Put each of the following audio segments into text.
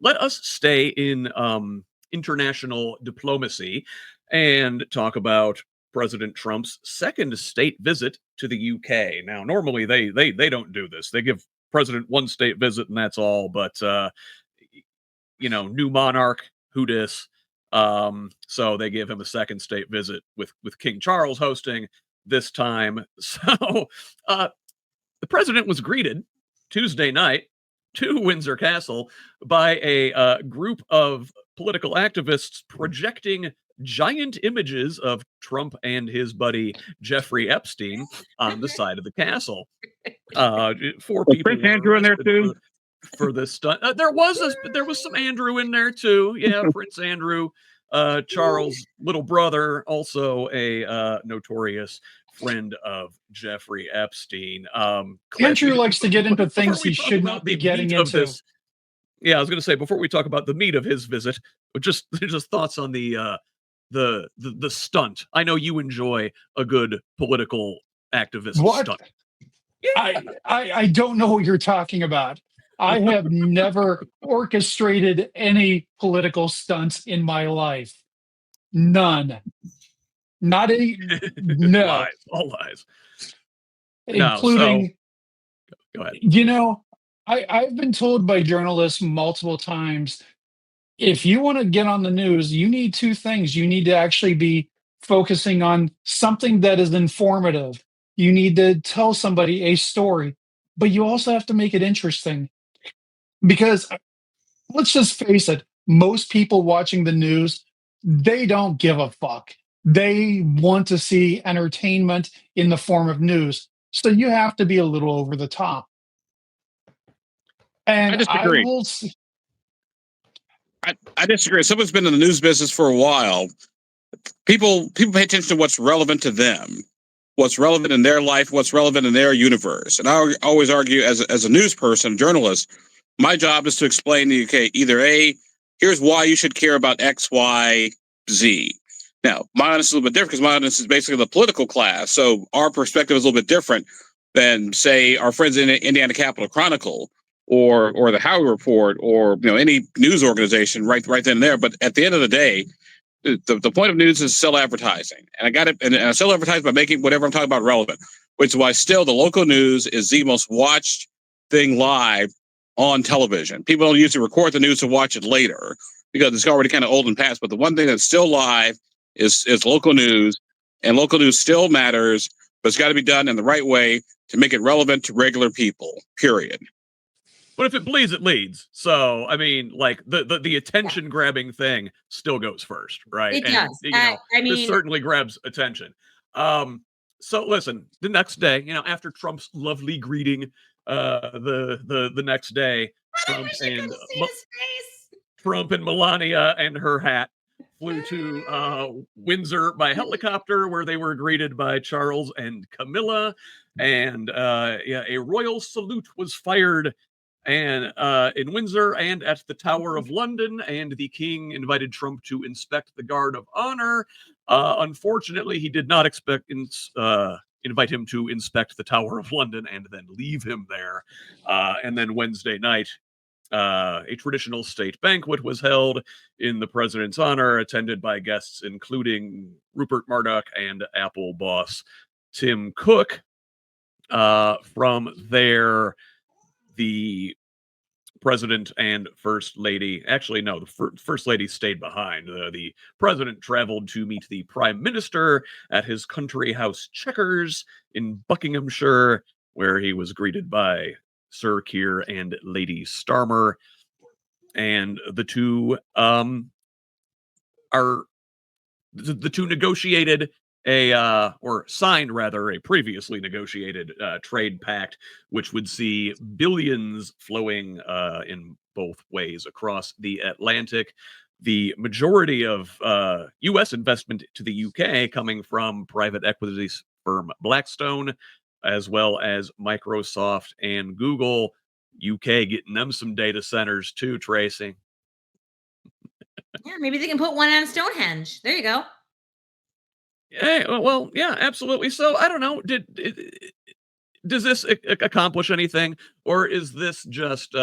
let us stay in international diplomacy and talk about President Trump's second state visit to the UK. Now, normally they don't do this. They give president one state visit and that's all. But new monarch, who dis? So they give him a second state visit with King Charles hosting this time. So the president was greeted Tuesday night to Windsor Castle by a group of political activists projecting giant images of Trump and his buddy Jeffrey Epstein on the side of the castle. Four Was people Prince Andrew in there too? For this stunt. There was some Andrew in there too. Yeah, Prince Andrew, Charles' little brother, also a notorious friend of Jeffrey Epstein. Andrew likes to get into things he should not be getting into. Yeah, I was going to say, before we talk about the meat of his visit, just thoughts on the stunt. I know you enjoy a good political activist stunt. Yeah. I don't know what you're talking about. I have never orchestrated any political stunts in my life. None. Not a no. Lies, all lies. Including, go ahead. I've been told by journalists multiple times, if you want to get on the news, you need two things. You need to actually be focusing on something that is informative. You need to tell somebody a story, but you also have to make it interesting. Because let's just face it, most people watching the news, they don't give a fuck. They want to see entertainment in the form of news. So you have to be a little over the top. And I disagree. I disagree. Someone's been in the news business for a while. People pay attention to what's relevant to them, what's relevant in their life, what's relevant in their universe. And I always argue as a news person, journalist, my job is to explain to you, okay, either A, here's why you should care about X, Y, Z. Now, my audience is a little bit different because my audience is basically the political class. So our perspective is a little bit different than, say, our friends in Indiana Capital Chronicle or the Howard Report or any news organization right then and there. But at the end of the day, the point of news is sell advertising. And I got it, and I sell advertising by making whatever I'm talking about relevant, which is why still the local news is the most watched thing live on television. People don't usually record the news to watch it later because it's already kind of old and past. But the one thing that's still live is local news, and local news still matters, but it's got to be done in the right way to make it relevant to regular people, period. But if it bleeds, it leads. So, I mean, like the attention grabbing thing still goes first, right? It does. This certainly grabs attention. So listen, the next day, after Trump's lovely greeting, the next day, Trump and Melania and her hat flew to Windsor by helicopter, where they were greeted by Charles and Camilla, and a royal salute was fired and in Windsor and at the Tower of London, and the king invited Trump to inspect the Guard of Honor. Unfortunately, he did not invite him to inspect the Tower of London and then leave him there. And then Wednesday night, a traditional state banquet was held in the president's honor, attended by guests including Rupert Murdoch and Apple boss Tim Cook. From there, the president and first lady, actually, no, the first lady stayed behind. The president traveled to meet the prime minister at his country house Chequers in Buckinghamshire, where he was greeted by Sir Keir and Lady Starmer. And the two negotiated signed a previously negotiated trade pact, which would see billions flowing in both ways across the Atlantic. The majority of U.S. investment to the UK coming from private equity firm Blackstone, as well as Microsoft and Google. UK getting them some data centers too, Tracie. Yeah, maybe they can put one on Stonehenge. There you go. Yeah, well, yeah, absolutely. So I don't know. does this accomplish anything, or is this just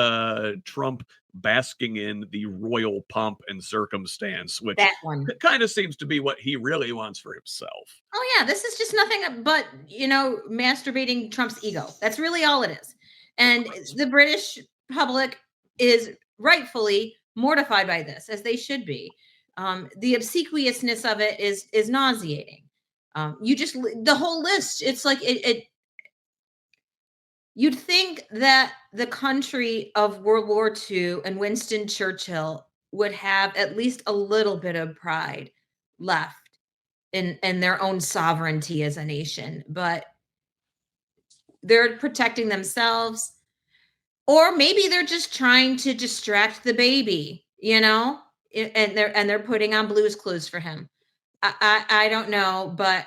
Trump basking in the royal pomp and circumstance, which That one. kind of seems to be what he really wants for himself? Oh yeah, this is just nothing but, masturbating Trump's ego. That's really all it is. And the British public is rightfully mortified by this, as they should be. The obsequiousness of it is nauseating. The whole list. It's like it. You'd think that the country of World War II and Winston Churchill would have at least a little bit of pride left in their own sovereignty as a nation, but they're protecting themselves, or maybe they're just trying to distract the baby, and they're putting on Blue's Clues for him. I don't know, but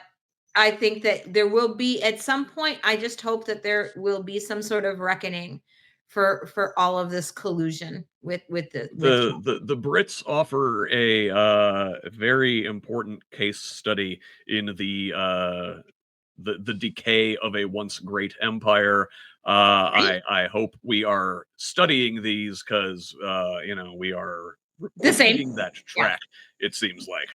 I think that there will be at some point. I just hope that there will be some sort of reckoning for all of this collusion with Trump. The Brits offer a very important case study in the decay of a once great empire. Right? I hope we are studying these because we are The same. repeating that Yeah. track. It seems like.